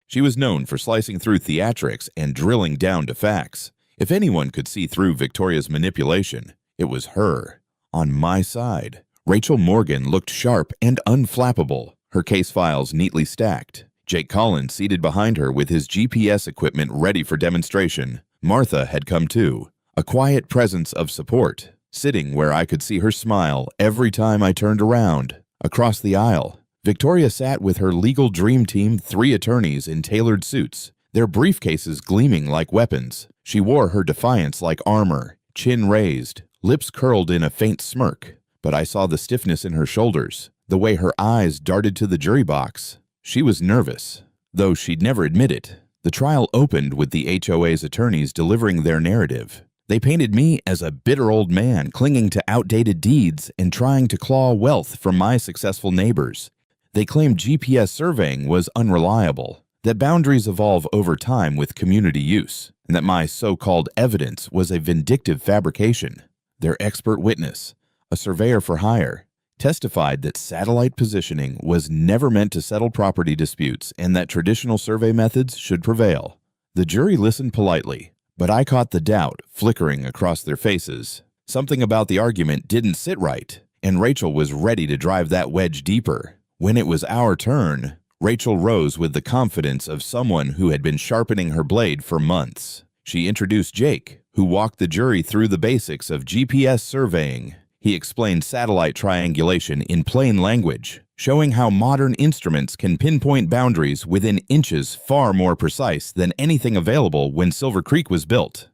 She was known for slicing through theatrics and drilling down to facts. If anyone could see through Victoria's manipulation, it was her. On my side, Rachel Morgan looked sharp and unflappable, her case files neatly stacked. Jake Collins seated behind her with his GPS equipment ready for demonstration. Martha had come too, a quiet presence of support, sitting where I could see her smile every time I turned around. Across the aisle, Victoria sat with her legal dream team, 3 attorneys in tailored suits, their briefcases gleaming like weapons. She wore her defiance like armor, chin raised, lips curled in a faint smirk. But I saw the stiffness in her shoulders, the way her eyes darted to the jury box. She was nervous, though she'd never admit it. The trial opened with the HOA's attorneys delivering their narrative. They painted me as a bitter old man clinging to outdated deeds and trying to claw wealth from my successful neighbors. They claimed GPS surveying was unreliable, that boundaries evolve over time with community use, and that my so-called evidence was a vindictive fabrication. Their expert witness, a surveyor for hire, testified that satellite positioning was never meant to settle property disputes and that traditional survey methods should prevail. The jury listened politely, but I caught the doubt flickering across their faces. Something about the argument didn't sit right, and Rachel was ready to drive that wedge deeper. When it was our turn, Rachel rose with the confidence of someone who had been sharpening her blade for months. She introduced Jake, who walked the jury through the basics of GPS surveying. He explained satellite triangulation in plain language, showing how modern instruments can pinpoint boundaries within inches far more precise than anything available when Silver Creek was built.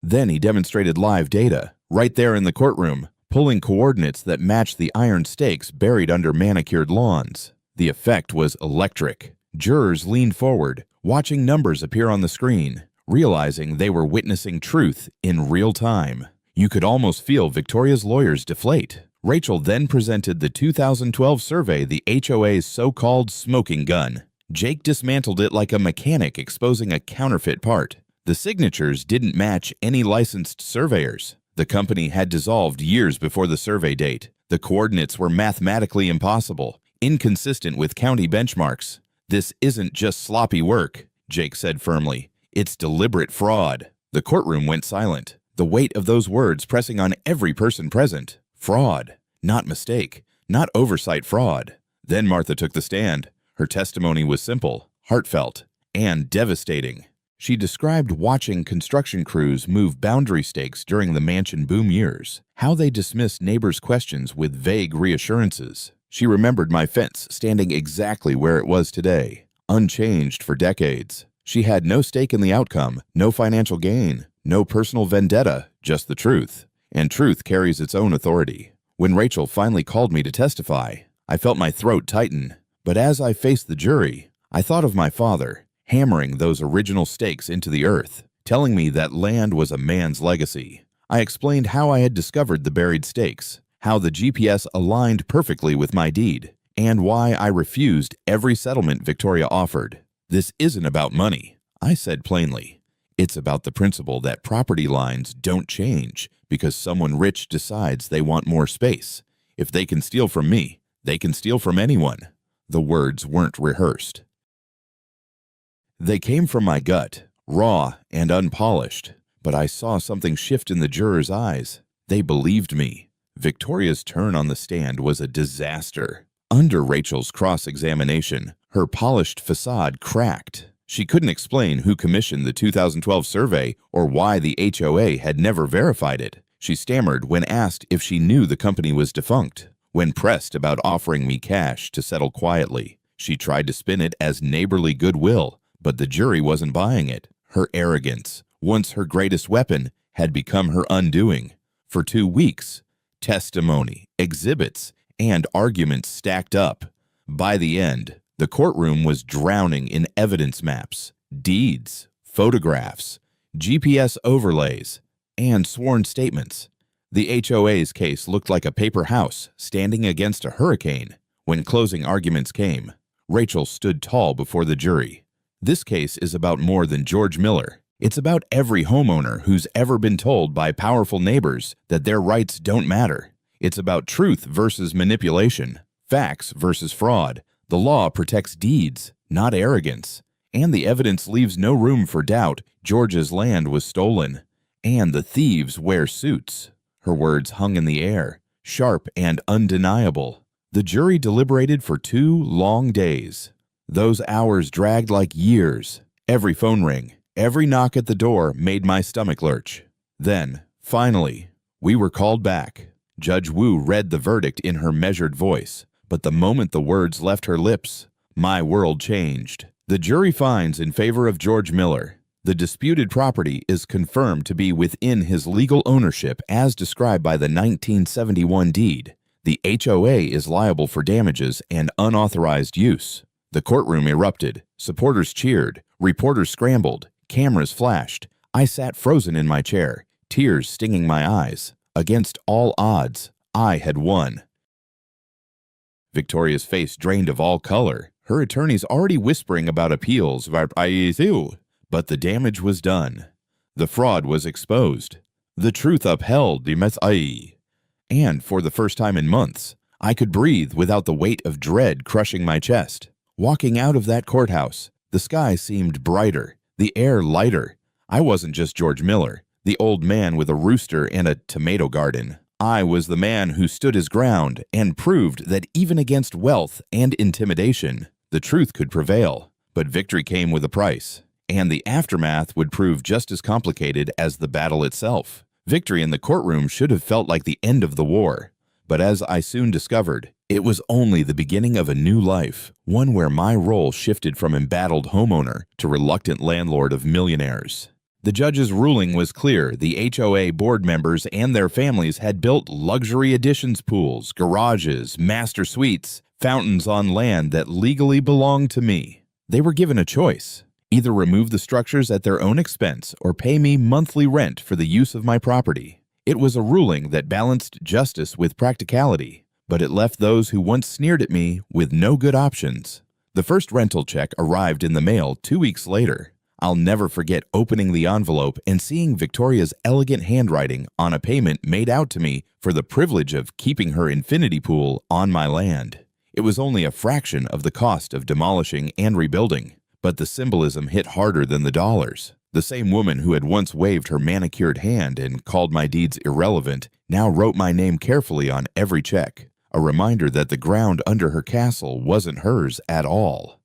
Then he demonstrated live data, right there in the courtroom, pulling coordinates that matched the iron stakes buried under manicured lawns. The effect was electric. Jurors leaned forward, watching numbers appear on the screen, realizing they were witnessing truth in real time. You could almost feel Victoria's lawyers deflate. Rachel then presented the 2012 survey, the HOA's so-called smoking gun. Jake dismantled it like a mechanic exposing a counterfeit part. The signatures didn't match any licensed surveyors. The company had dissolved years before the survey date. The coordinates were mathematically impossible, inconsistent with county benchmarks. "This isn't just sloppy work," Jake said firmly. "It's deliberate fraud." The courtroom went silent, the weight of those words pressing on every person present. Fraud, not mistake, not oversight fraud. Then Martha took the stand. Her testimony was simple, heartfelt, and devastating. She described watching construction crews move boundary stakes during the mansion boom years, how they dismissed neighbors' questions with vague reassurances. She remembered my fence standing exactly where it was today, unchanged for decades. She had no stake in the outcome, no financial gain, no personal vendetta, just the truth. And truth carries its own authority. When Rachel finally called me to testify, I felt my throat tighten. But as I faced the jury, I thought of my father, hammering those original stakes into the earth, telling me that land was a man's legacy. I explained how I had discovered the buried stakes, how the GPS aligned perfectly with my deed, and why I refused every settlement Victoria offered. This isn't about money, I said plainly. It's about the principle that property lines don't change because someone rich decides they want more space. If they can steal from me, they can steal from anyone. The words weren't rehearsed. They came from my gut, raw and unpolished, but I saw something shift in the jurors' eyes. They believed me. Victoria's turn on the stand was a disaster. Under Rachel's cross-examination, her polished facade cracked. She couldn't explain who commissioned the 2012 survey or why the HOA had never verified it. She stammered when asked if she knew the company was defunct. When pressed about offering me cash to settle quietly, she tried to spin it as neighborly goodwill, but the jury wasn't buying it. Her arrogance, once her greatest weapon, had become her undoing. For 2 weeks, testimony, exhibits, and arguments stacked up. By the end, the courtroom was drowning in evidence maps, deeds, photographs, GPS overlays, and sworn statements. The HOA's case looked like a paper house standing against a hurricane. When closing arguments came, Rachel stood tall before the jury. This case is about more than George Miller. It's about every homeowner who's ever been told by powerful neighbors that their rights don't matter. It's about truth versus manipulation, facts versus fraud. The law protects deeds, not arrogance. And the evidence leaves no room for doubt. George's land was stolen, and the thieves wear suits. Her words hung in the air, sharp and undeniable. The jury deliberated for 2 long days. Those hours dragged like years. Every phone ring, every knock at the door made my stomach lurch. Then, finally, we were called back. Judge Wu read the verdict in her measured voice, but the moment the words left her lips, my world changed. The jury finds in favor of George Miller. The disputed property is confirmed to be within his legal ownership as described by the 1971 deed. The HOA is liable for damages and unauthorized use. The courtroom erupted. Supporters cheered. Reporters scrambled. Cameras flashed. I sat frozen in my chair, tears stinging my eyes. Against all odds, I had won. Victoria's face drained of all color. Her attorneys already whispering about appeals, but the damage was done. The fraud was exposed. The truth upheld. And for the first time in months, I could breathe without the weight of dread crushing my chest. Walking out of that courthouse, the sky seemed brighter, the air lighter. I wasn't just George Miller, the old man with a rooster and a tomato garden. I was the man who stood his ground and proved that even against wealth and intimidation, the truth could prevail. But victory came with a price, and the aftermath would prove just as complicated as the battle itself. Victory in the courtroom should have felt like the end of the war. But as I soon discovered, it was only the beginning of a new life, one where my role shifted from embattled homeowner to reluctant landlord of millionaires. The judge's ruling was clear. The HOA board members and their families had built luxury additions pools, garages, master suites, fountains on land that legally belonged to me. They were given a choice. Either remove the structures at their own expense or pay me monthly rent for the use of my property. It was a ruling that balanced justice with practicality, but it left those who once sneered at me with no good options. The first rental check arrived in the mail 2 weeks later. I'll never forget opening the envelope and seeing Victoria's elegant handwriting on a payment made out to me for the privilege of keeping her infinity pool on my land. It was only a fraction of the cost of demolishing and rebuilding, but the symbolism hit harder than the dollars. The same woman who had once waved her manicured hand and called my deeds irrelevant now wrote my name carefully on every check, a reminder that the ground under her castle wasn't hers at all.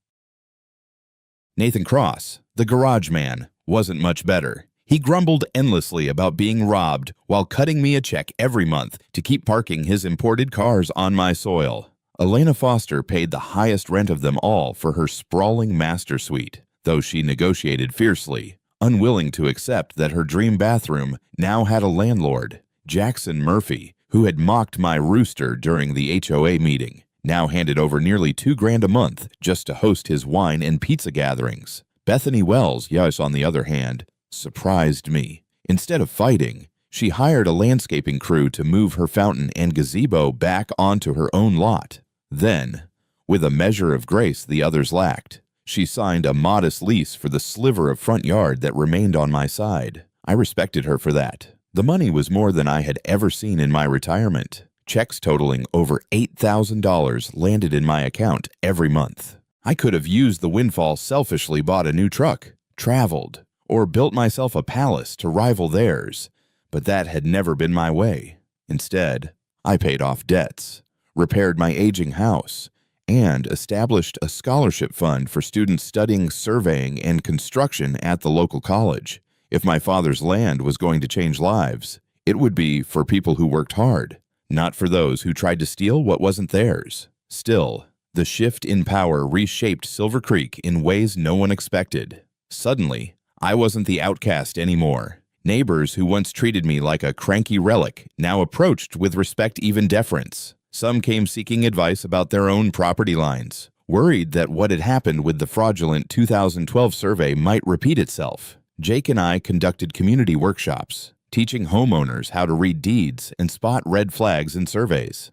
Nathan Cross, the garage man, wasn't much better. He grumbled endlessly about being robbed while cutting me a check every month to keep parking his imported cars on my soil. Elena Foster paid the highest rent of them all for her sprawling master suite, though she negotiated fiercely, unwilling to accept that her dream bathroom now had a landlord. Jackson Murphy, who had mocked my rooster during the HOA meeting, now handed over nearly $2,000 a month just to host his wine and pizza gatherings. Bethany Wells, yes, on the other hand, surprised me. Instead of fighting, she hired a landscaping crew to move her fountain and gazebo back onto her own lot. Then, with a measure of grace the others lacked, she signed a modest lease for the sliver of front yard that remained on my side. I respected her for that. The money was more than I had ever seen in my retirement. Checks totaling over $8,000 landed in my account every month. I could have used the windfall selfishly bought a new truck, traveled, or built myself a palace to rival theirs, but that had never been my way. Instead, I paid off debts, repaired my aging house, and established a scholarship fund for students studying surveying and construction at the local college. If my father's land was going to change lives, it would be for people who worked hard, not for those who tried to steal what wasn't theirs. Still, the shift in power reshaped Silver Creek in ways no one expected. Suddenly, I wasn't the outcast anymore. Neighbors who once treated me like a cranky relic now approached with respect, even deference. Some came seeking advice about their own property lines, worried that what had happened with the fraudulent 2012 survey might repeat itself. Jake and I conducted community workshops, teaching homeowners how to read deeds and spot red flags in surveys.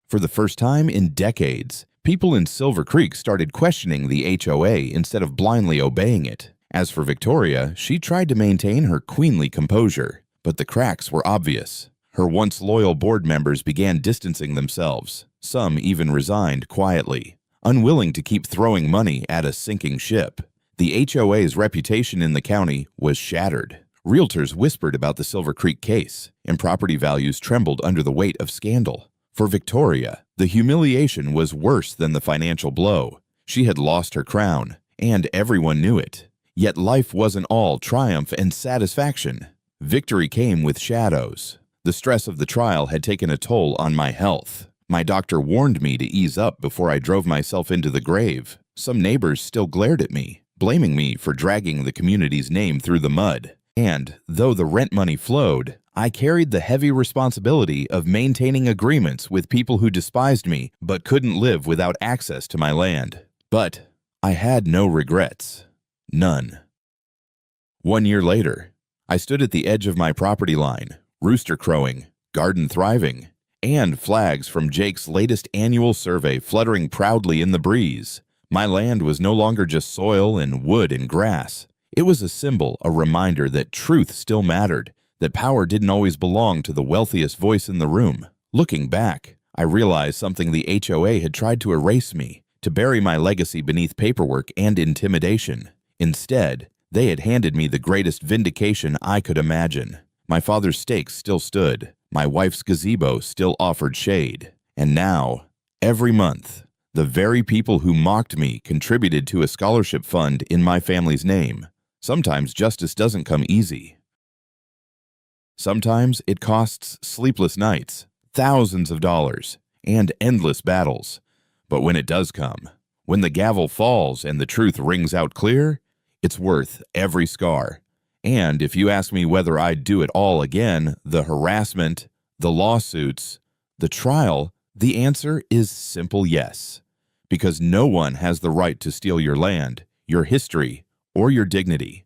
For the first time in decades, people in Silver Creek started questioning the HOA instead of blindly obeying it. As for Victoria, she tried to maintain her queenly composure, but the cracks were obvious. Her once loyal board members began distancing themselves. Some even resigned quietly, unwilling to keep throwing money at a sinking ship. The HOA's reputation in the county was shattered. Realtors whispered about the Silver Creek case, and property values trembled under the weight of scandal. For Victoria, the humiliation was worse than the financial blow. She had lost her crown, and everyone knew it. Yet life wasn't all triumph and satisfaction. Victory came with shadows. The stress of the trial had taken a toll on my health. My doctor warned me to ease up before I drove myself into the grave. Some neighbors still glared at me, blaming me for dragging the community's name through the mud. And, though the rent money flowed, I carried the heavy responsibility of maintaining agreements with people who despised me but couldn't live without access to my land. But I had no regrets. None. 1 year later, I stood at the edge of my property line, rooster crowing, garden thriving, and flags from Jake's latest annual survey fluttering proudly in the breeze. My land was no longer just soil and wood and grass. It was a symbol, a reminder that truth still mattered, that power didn't always belong to the wealthiest voice in the room. Looking back, I realized something the HOA had tried to erase me, to bury my legacy beneath paperwork and intimidation. Instead, they had handed me the greatest vindication I could imagine. My father's stakes still stood, my wife's gazebo still offered shade, and now, every month, the very people who mocked me contributed to a scholarship fund in my family's name. Sometimes justice doesn't come easy. Sometimes it costs sleepless nights, thousands of dollars, and endless battles. But when it does come, when the gavel falls and the truth rings out clear, it's worth every scar. And if you ask me whether I'd do it all again, the harassment, the lawsuits, the trial, the answer is simple yes. Because no one has the right to steal your land, your history, or your dignity.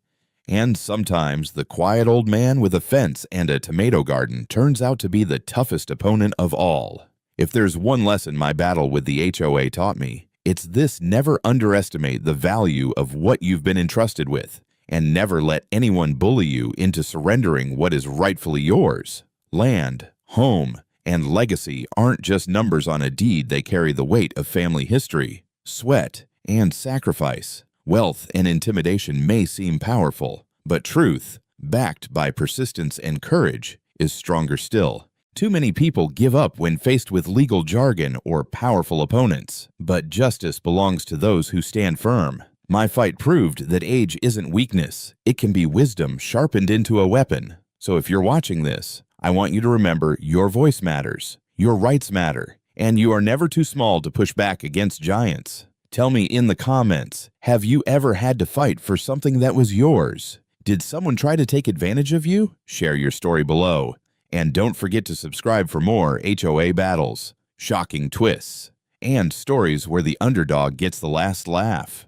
And sometimes the quiet old man with a fence and a tomato garden turns out to be the toughest opponent of all. If there's one lesson my battle with the HOA taught me, it's this: never underestimate the value of what you've been entrusted with, and never let anyone bully you into surrendering what is rightfully yours. Land, home, and legacy aren't just numbers on a deed. They carry the weight of family history, sweat, and sacrifice. Wealth and intimidation may seem powerful, but truth, backed by persistence and courage, is stronger still. Too many people give up when faced with legal jargon or powerful opponents, but justice belongs to those who stand firm. My fight proved that age isn't weakness. It can be wisdom sharpened into a weapon. So if you're watching this, I want you to remember your voice matters, your rights matter, And you are never too small to push back against giants. Tell me in the comments, have you ever had to fight for something that was yours? Did someone try to take advantage of you? Share your story below. And don't forget to subscribe for more HOA battles, shocking twists, and stories where the underdog gets the last laugh.